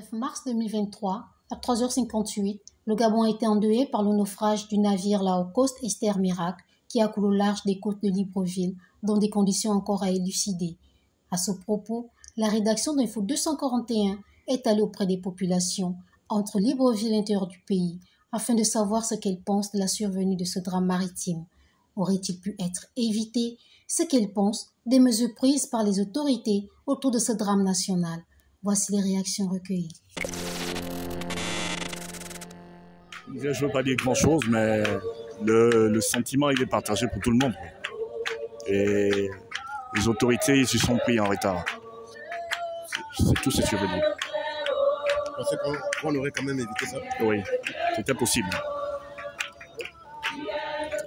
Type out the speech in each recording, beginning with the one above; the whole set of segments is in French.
9 mars 2023, à 3h58, le Gabon a été endeuillé par le naufrage du navire Law Coast Esther Miracle qui a coulé au large des côtes de Libreville, dans des conditions encore à élucider. À ce propos, la rédaction d'Info 241 est allée auprès des populations entre Libreville et l'intérieur du pays afin de savoir ce qu'elles pensent de la survenue de ce drame maritime. Aurait-il pu être évité? Ce qu'elles pensent des mesures prises par les autorités autour de ce drame national. Voici les réactions recueillies. Je ne veux pas dire grand-chose, mais le sentiment il est partagé pour tout le monde. Et les autorités ils se sont pris en retard. C'est tout ce que je veux dire. Vous pensez qu'on aurait quand même évité ça? Oui, c'était possible.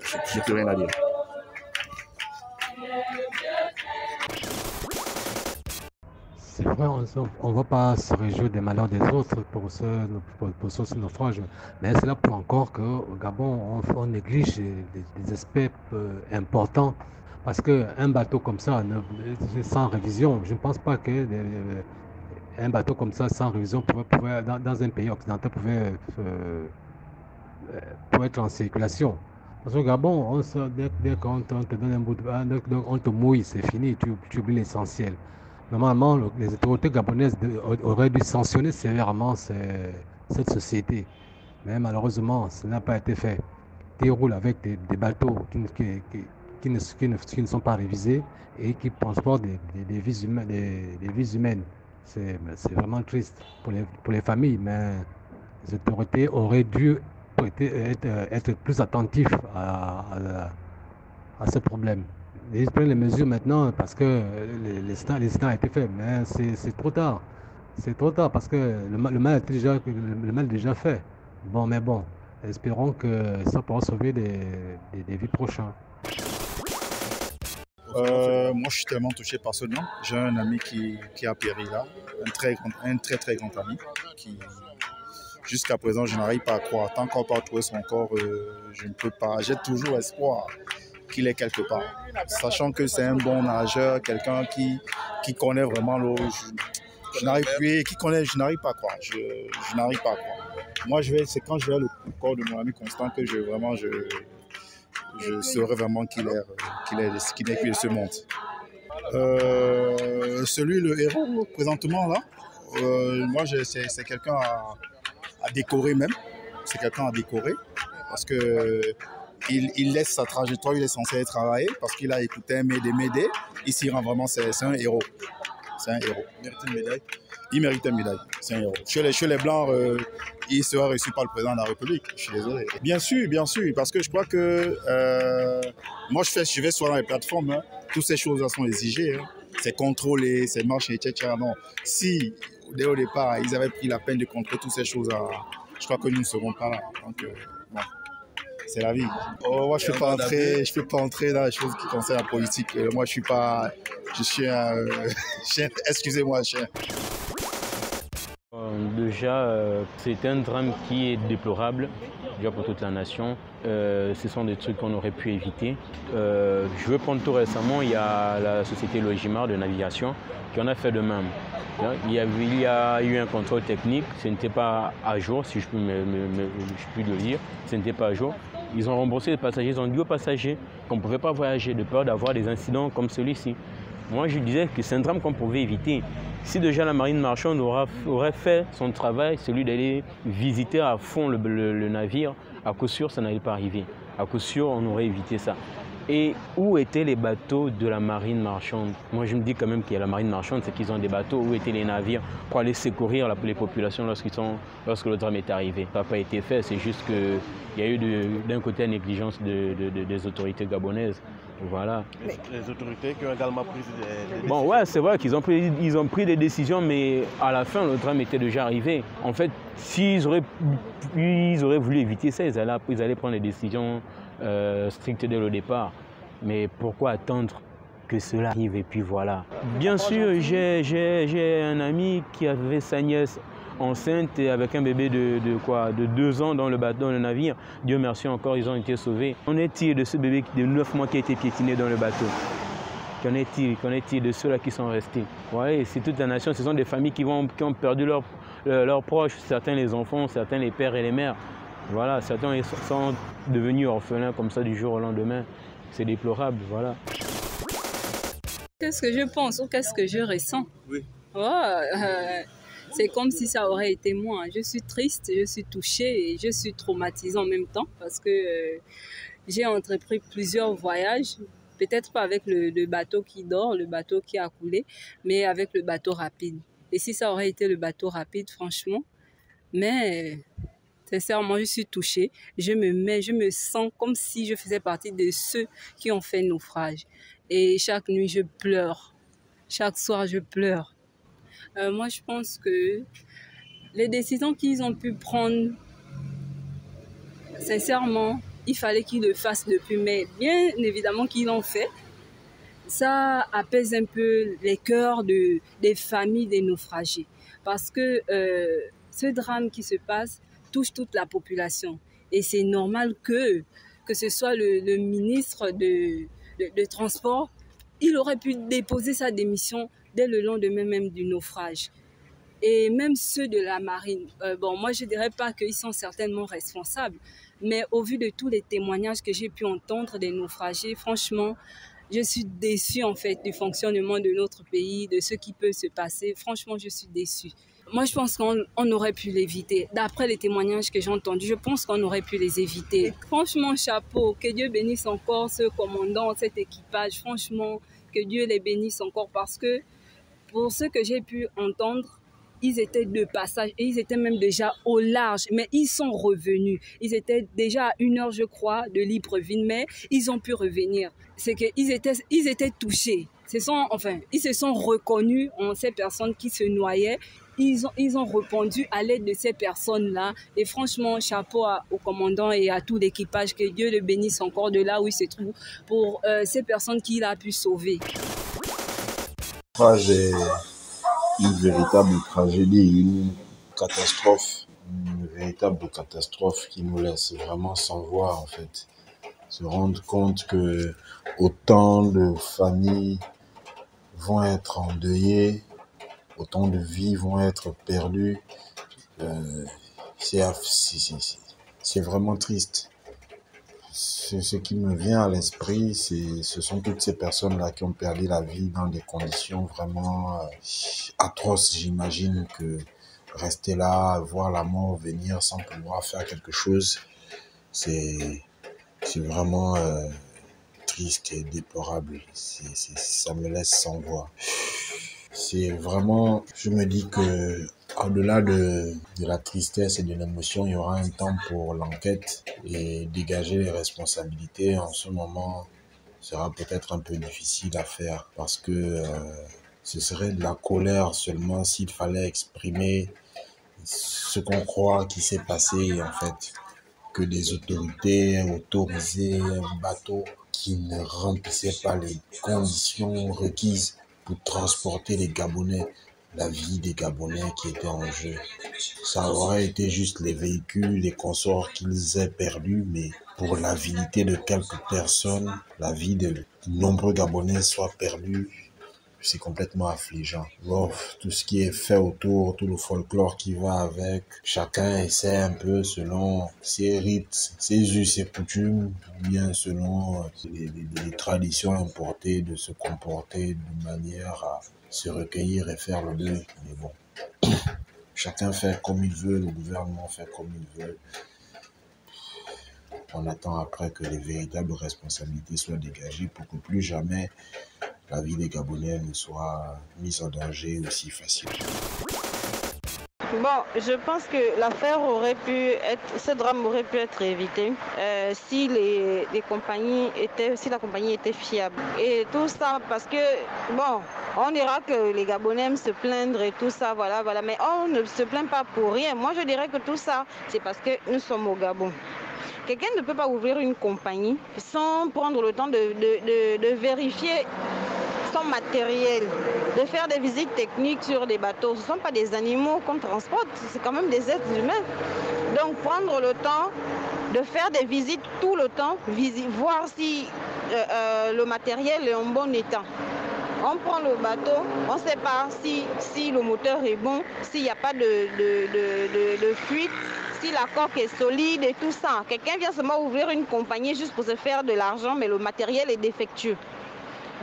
Je n'ai plus rien à dire. C'est vrai, on ne va pas se réjouir des malheurs des autres pour ce naufrage, mais c'est là pour encore qu'au Gabon, on néglige des aspects importants, parce qu'un bateau comme ça, sans révision, je ne pense pas qu'un bateau comme ça, sans révision, pouvait dans un pays occidental, pouvait être en circulation. Parce qu'au Gabon, dès qu'on te donne un bout on te mouille, c'est fini, tu oublies l'essentiel. Normalement, les autorités gabonaises auraient dû sanctionner sévèrement cette société. Mais malheureusement, ce n'a pas été fait. Ils roulent avec des bateaux qui ne sont pas révisés et qui transportent des vies humaines. C'est vraiment triste pour les familles, mais les autorités auraient dû être plus attentifs à ce problème. Ils prennent les mesures maintenant parce que l'incident a été fait, mais c'est trop tard. C'est trop tard parce que le mal est déjà fait. Bon, espérons que ça pourra sauver des vies prochaines. Moi, je suis tellement touché par ce nom. J'ai un ami qui a péri là, un très très grand ami qui, jusqu'à présent, je n'arrive pas à croire. Tant qu'on n'a pas trouvé son corps, je ne peux pas. J'ai toujours espoir qu'il est quelque part. Sachant que c'est un bon nageur, quelqu'un qui connaît vraiment l'eau. Je n'arrive pas à croire. Je n'arrive pas à croire. Moi, c'est quand je vais le corps de mon ami Constant que je saurais vraiment qu'il est plus de ce monde. Le héros, présentement, là, moi, c'est quelqu'un à décorer même. C'est quelqu'un à décorer parce que il laisse sa trajectoire, il est censé travailler parce qu'il a écouté m'aider. Il s'y rend vraiment, c'est un héros. C'est un héros. Il mérite une médaille. Il mérite une médaille. C'est un héros. Chez les Blancs, il sera reçu par le président de la République. Je suis désolé. Bien sûr, parce que je crois que moi, je vais sur les plateformes. Hein. Toutes ces choses-là sont exigées. Hein. C'est contrôlé, c'est marché, etc. Non. Si, dès au départ, ils avaient pris la peine de contrôler toutes ces choses-là, je crois que nous ne serons pas là. Donc, bon. C'est la vie. Moi, je ne peux pas entrer dans les choses qui concernent la politique. Moi, je suis un chien. Excusez-moi, chien. Déjà, c'est un drame qui est déplorable, déjà pour toute la nation. Ce sont des trucs qu'on aurait pu éviter. Je veux prendre tout récemment, il y a la société Logimar de navigation qui en a fait de même. Il y a eu un contrôle technique, ce n'était pas à jour, si je puis le dire, ce n'était pas à jour. Ils ont remboursé les passagers, ils ont dit aux passagers qu'on ne pouvait pas voyager de peur d'avoir des incidents comme celui-ci. Moi, je disais que c'est un drame qu'on pouvait éviter. Si déjà la marine marchande aurait fait son travail, celui d'aller visiter à fond le navire, à coup sûr, ça n'allait pas arriver. À coup sûr, on aurait évité ça. Et où étaient les bateaux de la marine marchande? Moi, je me dis quand même qu'il y a la marine marchande, c'est qu'ils ont des bateaux. Où étaient les navires pour aller secourir les populations lorsque le drame est arrivé? Ça n'a pas été fait, c'est juste qu'il y a eu d'un côté la négligence des autorités gabonaises. Voilà. Les autorités qui ont également pris des décisions. Bon, ouais, c'est vrai qu'ils ont pris des décisions, mais à la fin, le drame était déjà arrivé. En fait, s'ils auraient voulu éviter ça, ils allaient prendre des décisions strictes dès le départ. Mais pourquoi attendre que cela arrive et puis voilà? Bien sûr, j'ai un ami qui avait sa nièce enceinte et avec un bébé de 2 ans dans le navire. Dieu merci encore, ils ont été sauvés. On est-il de ce bébé de 9 mois qui a été piétiné dans le bateau? Qu'en est-il de ceux-là qui sont restés? Ouais, c'est toute la nation, ce sont des familles qui ont perdu leurs proches, certains les enfants, certains les pères et les mères. Voilà, certains sont devenus orphelins comme ça du jour au lendemain. C'est déplorable, voilà. Qu'est-ce que je pense ou qu'est-ce que je ressens? Oui. C'est comme si ça aurait été moi. Je suis triste, je suis touchée et je suis traumatisée en même temps parce que j'ai entrepris plusieurs voyages, peut-être pas avec le bateau qui dort, le bateau qui a coulé, mais avec le bateau rapide. Et si ça aurait été le bateau rapide, franchement, mais sincèrement, je suis touchée. Je me sens comme si je faisais partie de ceux qui ont fait naufrage. Et chaque nuit, je pleure. Chaque soir, je pleure. Moi, je pense que les décisions qu'ils ont pu prendre, sincèrement, il fallait qu'ils le fassent depuis, mais bien évidemment qu'ils l'ont fait. Ça apaise un peu les cœurs des familles des naufragés. Parce que ce drame qui se passe touche toute la population. Et c'est normal que ce soit le ministre de Transport, il aurait pu déposer sa démission dès le lendemain même du naufrage. Et même ceux de la marine, moi je ne dirais pas qu'ils sont certainement responsables, mais au vu de tous les témoignages que j'ai pu entendre des naufragés, franchement, je suis déçue en fait du fonctionnement de notre pays, de ce qui peut se passer. Franchement, je suis déçue. Moi, je pense qu'on aurait pu l'éviter. D'après les témoignages que j'ai entendus, je pense qu'on aurait pu les éviter. Franchement, chapeau, que Dieu bénisse encore ce commandant, cet équipage. Franchement, que Dieu les bénisse encore parce que pour ce que j'ai pu entendre, ils étaient de passage et ils étaient même déjà au large, mais ils sont revenus. Ils étaient déjà à 1 heure, je crois, de Libreville, mais ils ont pu revenir. C'est qu'ils étaient touchés. Ils se sont reconnus en ces personnes qui se noyaient. Ils ont répondu à l'aide de ces personnes-là. Et franchement, chapeau au commandant et à tout l'équipage. Que Dieu le bénisse encore de là où il se trouve pour ces personnes qu'il a pu sauver. J'ai une véritable tragédie, une véritable catastrophe qui nous laisse vraiment sans voix en fait. Se rendre compte que autant de familles vont être endeuillées, autant de vies vont être perdues, c'est vraiment triste. Ce qui me vient à l'esprit, ce sont toutes ces personnes-là qui ont perdu la vie dans des conditions vraiment atroces. J'imagine que rester là, voir la mort venir sans pouvoir faire quelque chose, c'est vraiment triste et déplorable. Ça me laisse sans voix. C'est vraiment, je me dis que au-delà de la tristesse et de l'émotion, il y aura un temps pour l'enquête et dégager les responsabilités. En ce moment, sera peut-être un peu difficile à faire parce que ce serait de la colère seulement s'il fallait exprimer ce qu'on croit qui s'est passé en fait. Que des autorités autorisaient un bateau qui ne remplissait pas les conditions requises pour transporter les Gabonais, la vie des Gabonais qui était en jeu. Ça aurait été juste les véhicules, les consorts qu'ils aient perdus, mais pour l'avidité de quelques personnes, la vie de nombreux Gabonais soit perdue, c'est complètement affligeant. Bon, tout ce qui est fait autour, tout le folklore qui va avec, chacun essaie un peu selon ses rites, ses us, ses coutumes, bien selon les traditions importées de se comporter de manière à se recueillir et faire le deuil. Mais bon, chacun fait comme il veut, le gouvernement fait comme il veut. On attend après que les véritables responsabilités soient dégagées pour que plus jamais la vie des Gabonais ne soit mise en danger aussi facilement. Bon, je pense que l'affaire aurait pu être, ce drame aurait pu être évité si la compagnie était fiable. Et tout ça parce que, bon, on dira que les Gabonais aiment se plaindre et tout ça, voilà, mais on ne se plaint pas pour rien. Moi, je dirais que tout ça, c'est parce que nous sommes au Gabon. Quelqu'un ne peut pas ouvrir une compagnie sans prendre le temps de vérifier son matériel, de faire des visites techniques sur des bateaux. Ce ne sont pas des animaux qu'on transporte, c'est quand même des êtres humains. Donc prendre le temps de faire des visites tout le temps, voir si le matériel est en bon état. On prend le bateau, on ne sait pas si le moteur est bon, s'il n'y a pas de fuite, si la coque est solide et tout ça. Quelqu'un vient seulement ouvrir une compagnie juste pour se faire de l'argent, mais le matériel est défectueux.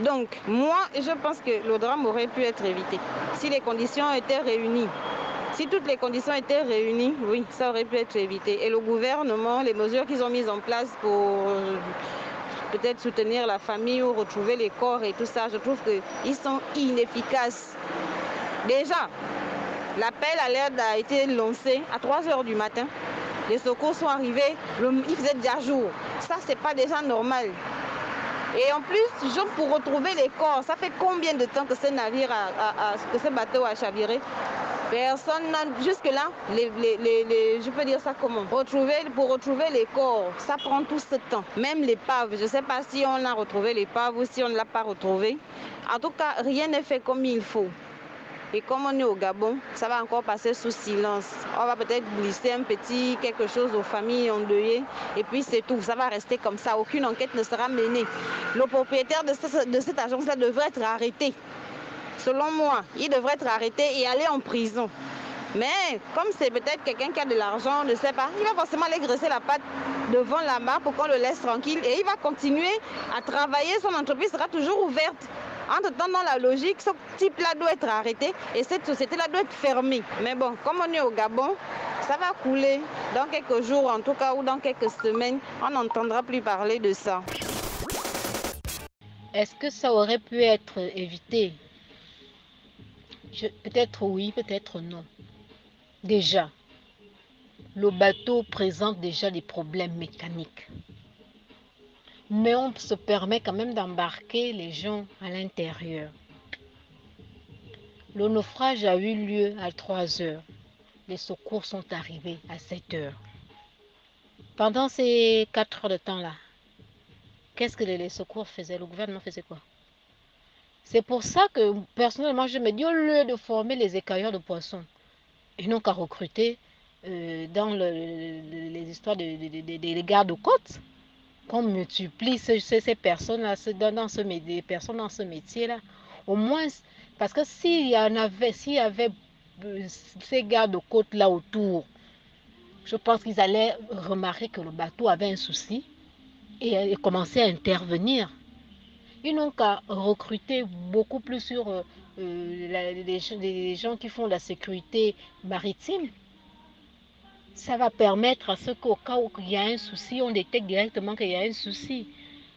Donc, moi, je pense que le drame aurait pu être évité si les conditions étaient réunies. Si toutes les conditions étaient réunies, oui, ça aurait pu être évité. Et le gouvernement, les mesures qu'ils ont mises en place pour peut-être soutenir la famille ou retrouver les corps et tout ça, je trouve qu'ils sont inefficaces. Déjà, l'appel à l'aide a été lancé à 3 h du matin. Les secours sont arrivés, il faisait déjà jour. Ça, c'est pas déjà normal. Et en plus, pour retrouver les corps, ça fait combien de temps que ce navire, que ce bateau a chaviré? Personne n'a, jusque-là, je peux dire ça comment? Pour retrouver les corps, ça prend tout ce temps. Même l'épave, je ne sais pas si on a retrouvé l'épave ou si on ne l'a pas retrouvée. En tout cas, rien n'est fait comme il faut. Et comme on est au Gabon, ça va encore passer sous silence. On va peut-être glisser un petit quelque chose aux familles endeuillées. Et puis c'est tout, ça va rester comme ça. Aucune enquête ne sera menée. Le propriétaire de cette agence-là devrait être arrêté. Selon moi, il devrait être arrêté et aller en prison. Mais comme c'est peut-être quelqu'un qui a de l'argent, on ne sait pas, il va forcément aller graisser la patte devant la barre pour qu'on le laisse tranquille. Et il va continuer à travailler, son entreprise sera toujours ouverte. Entre-temps, dans la logique, ce type-là doit être arrêté et cette société-là doit être fermée. Mais bon, comme on est au Gabon, ça va couler. Dans quelques jours, en tout cas, ou dans quelques semaines, on n'entendra plus parler de ça. Est-ce que ça aurait pu être évité? Peut-être oui, peut-être non. Déjà, le bateau présente déjà des problèmes mécaniques. Mais on se permet quand même d'embarquer les gens à l'intérieur. Le naufrage a eu lieu à 3 h. Les secours sont arrivés à 7 h. Pendant ces 4 heures de temps-là, qu'est-ce que les secours faisaient? Le gouvernement faisait quoi? C'est pour ça que, personnellement, je me dis, au lieu de former les écailleurs de poissons, ils n'ont qu'à recruter dans les histoires des gardes-côtes, qu'on multiplie ces personnes-là, des personnes dans ce métier-là. Au moins, parce que s'il y avait ces gardes-côtes-là autour, je pense qu'ils allaient remarquer que le bateau avait un souci et commencer à intervenir. Ils n'ont qu'à recruter beaucoup plus sur les gens qui font la sécurité maritime. Ça va permettre à ce qu'au cas où il y a un souci, on détecte directement qu'il y a un souci.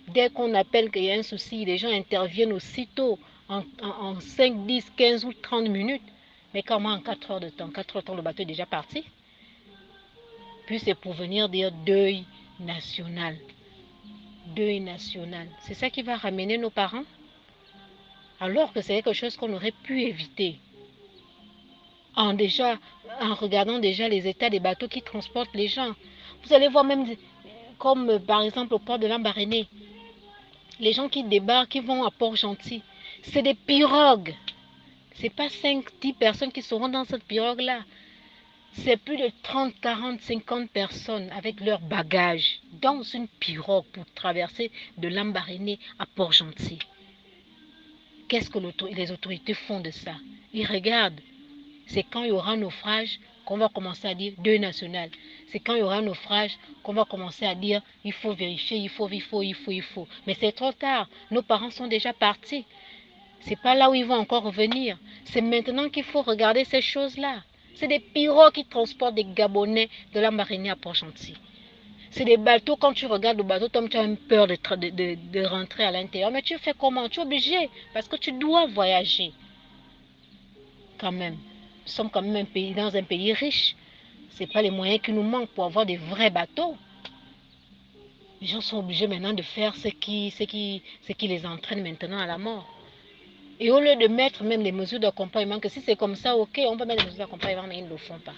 Dès qu'on appelle qu'il y a un souci, les gens interviennent aussitôt en 5, 10, 15 ou 30 minutes. Mais comment en 4 heures de temps? 4 heures de temps, le bateau est déjà parti. Puis c'est pour venir dire deuil national. Deuil national. C'est ça qui va ramener nos parents? Alors que c'est quelque chose qu'on aurait pu éviter. En regardant déjà les états des bateaux qui transportent les gens. Vous allez voir même, comme par exemple au port de Lambaréné, les gens qui débarquent, qui vont à Port-Gentil, c'est des pirogues. Ce n'est pas 5, 10 personnes qui seront dans cette pirogue-là. C'est plus de 30, 40, 50 personnes avec leurs bagages dans une pirogue pour traverser de Lambaréné à Port-Gentil. Qu'est-ce que les autorités font de ça? Ils regardent. C'est quand il y aura un naufrage qu'on va commencer à dire deuil national. C'est quand il y aura un naufrage qu'on va commencer à dire il faut vérifier, il faut. Mais c'est trop tard. Nos parents sont déjà partis. C'est pas là où ils vont encore revenir. C'est maintenant qu'il faut regarder ces choses-là. C'est des pirogues qui transportent des Gabonais de la Marinière à Port-Gentil. C'est des bateaux, quand tu regardes le bateau, tu as peur de rentrer à l'intérieur. Mais tu fais comment? Tu es obligé, parce que tu dois voyager. Quand même. Nous sommes quand même dans un pays riche. Ce n'est pas les moyens qui nous manquent pour avoir des vrais bateaux. Les gens sont obligés maintenant de faire ce qui les entraîne maintenant à la mort. Et au lieu de mettre même les mesures d'accompagnement, que si c'est comme ça, ok, on peut mettre les mesures d'accompagnement, mais ils ne le font pas.